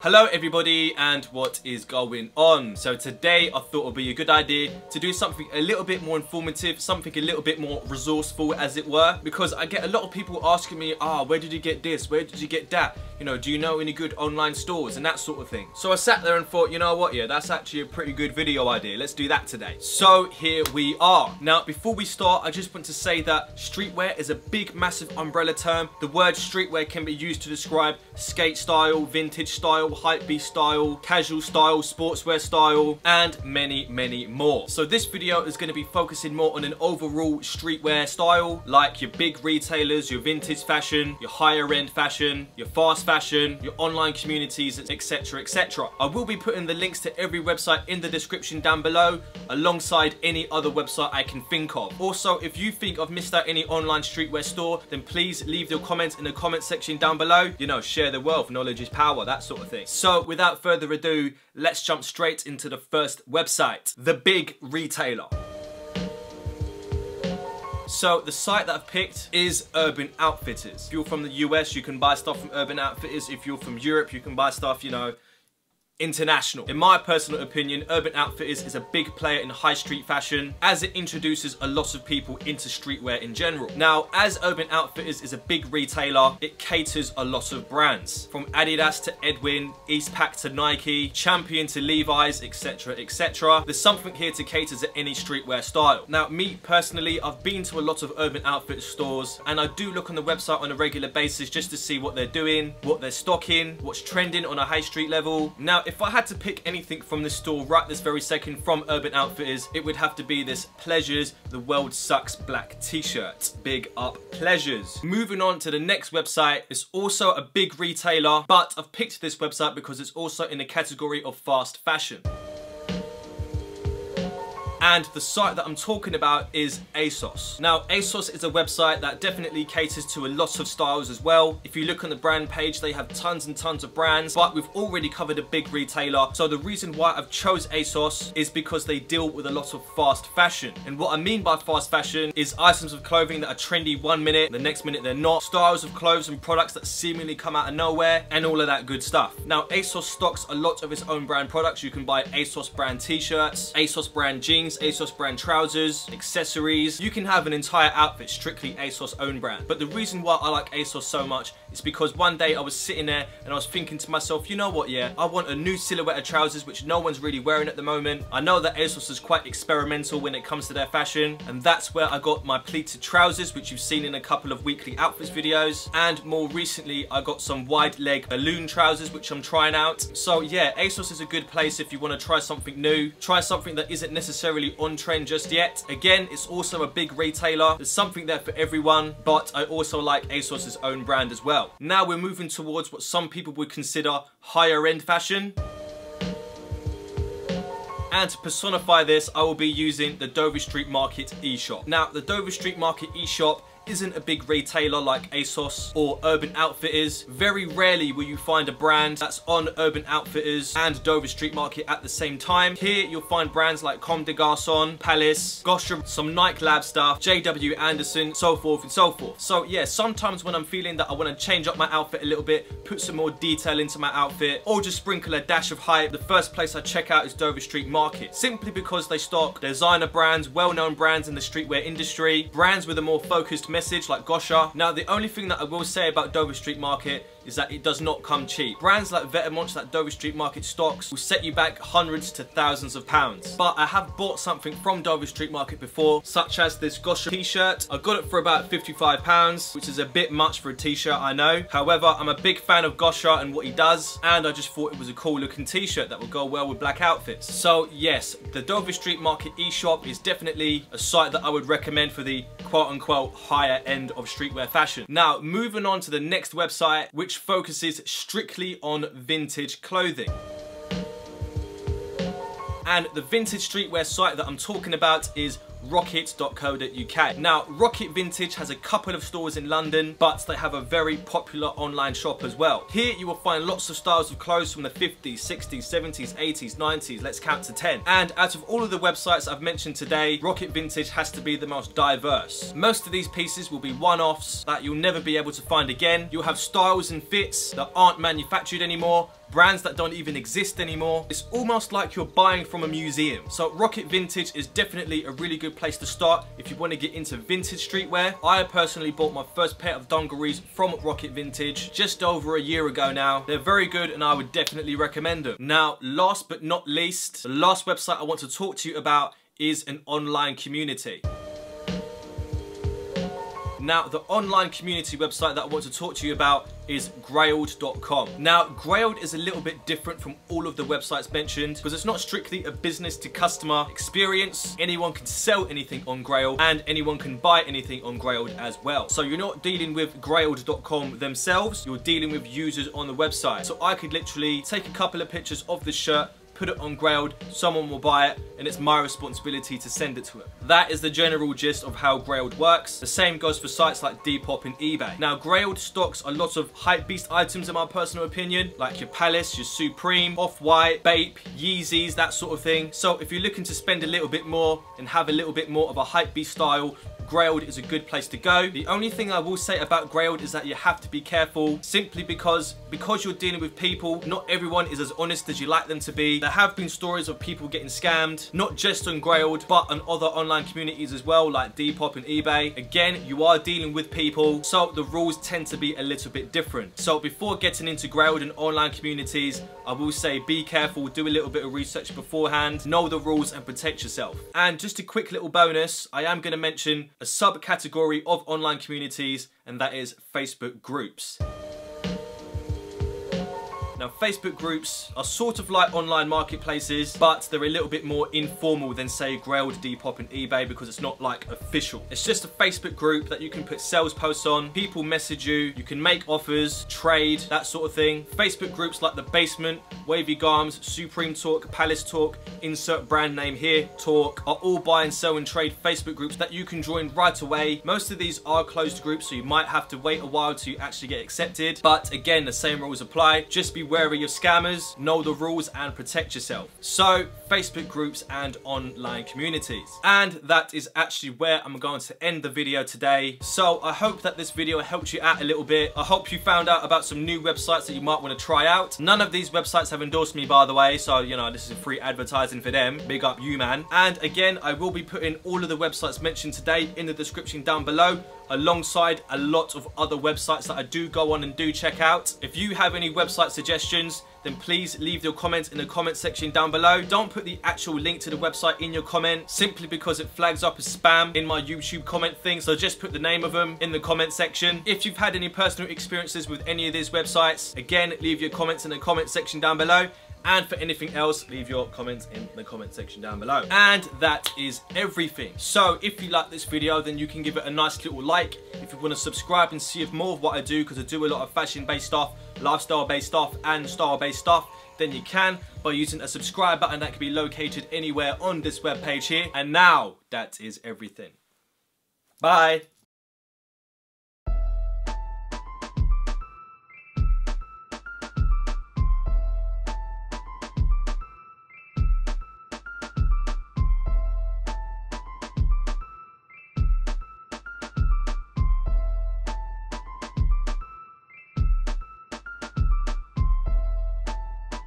Hello everybody, and what is going on? So today I thought it would be a good idea to do something a little bit more informative, something a little bit more resourceful as it were, because I get a lot of people asking me, where did you get this, where did you get that, you know, do you know any good online stores and that sort of thing. So I sat there and thought, you know what, yeah, that's actually a pretty good video idea, let's do that today. So here we are. Now before we start, I just want to say that streetwear is a big massive umbrella term. The word streetwear can be used to describe skate style, vintage style, hypebeast style, casual style, sportswear style, and many more. So this video is going to be focusing more on an overall streetwear style, like your big retailers, your vintage fashion, your higher end fashion, your fast fashion, your online communities, etc, etc. I will be putting the links to every website in the description down below, alongside any other website I can think of. Also, if you think I've missed out any online streetwear store, then please leave your comments in the comment section down below. You know, share the wealth, knowledge is power, that sort of thing. So without further ado, let's jump straight into the first website, the big retailer. So the site that I've picked is Urban Outfitters. If you're from the US, you can buy stuff from Urban Outfitters. If you're from Europe, you can buy stuff, you know, international. In my personal opinion, Urban Outfitters is a big player in high street fashion, as it introduces a lot of people into streetwear in general. Now, as Urban Outfitters is a big retailer, it caters a lot of brands, from Adidas to Edwin, Eastpak to Nike, Champion to Levi's, etc, etc. There's something here to cater to any streetwear style. Now, me personally, I've been to a lot of Urban Outfitters stores, and I do look on the website on a regular basis just to see what they're doing, what they're stocking, what's trending on a high street level. Now, if I had to pick anything from this store right this very second from Urban Outfitters, it would have to be this Pleasures The World Sucks black t-shirt. Big up Pleasures. Moving on to the next website, it's also a big retailer, but I've picked this website because it's also in the category of fast fashion. And the site that I'm talking about is ASOS. Now, ASOS is a website that definitely caters to a lot of styles as well. If you look on the brand page, they have tons and tons of brands, but we've already covered a big retailer. So the reason why I've chose ASOS is because they deal with a lot of fast fashion. And what I mean by fast fashion is items of clothing that are trendy one minute, the next minute they're not, styles of clothes and products that seemingly come out of nowhere, and all of that good stuff. Now, ASOS stocks a lot of its own brand products. You can buy ASOS brand t-shirts, ASOS brand jeans, ASOS brand trousers, accessories. You can have an entire outfit strictly ASOS own brand. But the reason why I like ASOS so much is because one day I was sitting there and I was thinking to myself, you know what, yeah, I want a new silhouette of trousers which no one's really wearing at the moment. I know that ASOS is quite experimental when it comes to their fashion, and that's where I got my pleated trousers, which you've seen in a couple of weekly outfits videos, and more recently I got some wide leg balloon trousers which I'm trying out. So yeah, ASOS is a good place if you want to try something new, try something that isn't necessarily on trend just yet. Again, it's also a big retailer. There's something there for everyone, but I also like ASOS's own brand as well. Now we're moving towards what some people would consider higher end fashion. And to personify this, I will be using the Dover Street Market eShop. Now, the Dover Street Market eShop isn't a big retailer like ASOS or Urban Outfitters. Very rarely will you find a brand that's on Urban Outfitters and Dover Street Market at the same time. Here you'll find brands like Comme des Garçons, Palace, Gosha, some Nike Lab stuff, JW Anderson, so forth and so forth. So yeah, sometimes when I'm feeling that I want to change up my outfit a little bit, put some more detail into my outfit, or just sprinkle a dash of hype, the first place I check out is Dover Street Market, simply because they stock designer brands, well-known brands in the streetwear industry, brands with a more focused message like Gosha. Now, the only thing that I will say about Dover Street Market is that it does not come cheap. Brands like Vetements that Dover Street Market stocks will set you back hundreds to thousands of pounds. But I have bought something from Dover Street Market before, such as this Gosha t-shirt. I got it for about £55, which is a bit much for a t-shirt, I know. However, I'm a big fan of Gosha and what he does, and I just thought it was a cool looking t-shirt that would go well with black outfits. So yes, the Dover Street Market eShop is definitely a site that I would recommend for the quote-unquote higher end of streetwear fashion. Now, moving on to the next website, which focuses strictly on vintage clothing. And the vintage streetwear site that I'm talking about is rokit.co.uk. Now, Rokit Vintage has a couple of stores in London, but they have a very popular online shop as well. Here you will find lots of styles of clothes from the 50s, 60s, 70s, 80s, 90s, let's count to 10. And out of all of the websites I've mentioned today, Rokit Vintage has to be the most diverse. Most of these pieces will be one-offs that you'll never be able to find again. You'll have styles and fits that aren't manufactured anymore, brands that don't even exist anymore. It's almost like you're buying from a museum. So Rokit Vintage is definitely a really good place to start if you want to get into vintage streetwear. I personally bought my first pair of dungarees from Rokit Vintage just over a year ago now. They're very good and I would definitely recommend them. Now, last but not least, the last website I want to talk to you about is an online community. Now, the online community website that I want to talk to you about is grailed.com. Now, Grailed is a little bit different from all of the websites mentioned because it's not strictly a business to customer experience. Anyone can sell anything on Grailed and anyone can buy anything on Grailed as well. So you're not dealing with grailed.com themselves, you're dealing with users on the website. So I could literally take a couple of pictures of the shirt, put it on Grailed, someone will buy it, and it's my responsibility to send it to them. That is the general gist of how Grailed works. The same goes for sites like Depop and eBay. Now, Grailed stocks a lot of hypebeast items in my personal opinion, like your Palace, your Supreme, Off-White, Bape, Yeezys, that sort of thing. So if you're looking to spend a little bit more and have a little bit more of a hypebeast style, Grailed is a good place to go. The only thing I will say about Grailed is that you have to be careful simply because you're dealing with people, not everyone is as honest as you like them to be. There have been stories of people getting scammed, not just on Grailed, but on other online communities as well, like Depop and eBay. Again, you are dealing with people, so the rules tend to be a little bit different. So before getting into Grailed and online communities, I will say be careful, do a little bit of research beforehand, know the rules and protect yourself. And just a quick little bonus, I am going to mention a subcategory of online communities, and that is Facebook groups. Now, Facebook groups are sort of like online marketplaces, but they're a little bit more informal than, say, Grailed, Depop and eBay because it's not like official. It's just a Facebook group that you can put sales posts on, people message you, you can make offers, trade, that sort of thing. Facebook groups like The Basement, Wavy Garms, Supreme Talk, Palace Talk, insert brand name here, Talk, are all buy and sell and trade Facebook groups that you can join right away. Most of these are closed groups, so you might have to wait a while to actually get accepted. But again, the same rules apply. Just be wary of scammers, know the rules and protect yourself. So, Facebook groups and online communities. And that is actually where I'm going to end the video today. So I hope that this video helped you out a little bit. I hope you found out about some new websites that you might want to try out. None of these websites have endorsed me, by the way, so you know, this is free advertising for them. Big up you, man. And again, I will be putting all of the websites mentioned today in the description down below, alongside a lot of other websites that I do go on and do check out. If you have any website suggestions, then please leave your comments in the comment section down below. Don't put the actual link to the website in your comment, simply because it flags up as spam in my YouTube comment thing, so just put the name of them in the comment section. If you've had any personal experiences with any of these websites, again, leave your comments in the comment section down below. And for anything else, leave your comments in the comment section down below. And that is everything. So if you like this video, then you can give it a nice little like. If you want to subscribe and see more of what I do, because I do a lot of fashion-based stuff, lifestyle-based stuff, and style-based stuff, then you can by using a subscribe button that can be located anywhere on this webpage here. And now, that is everything. Bye.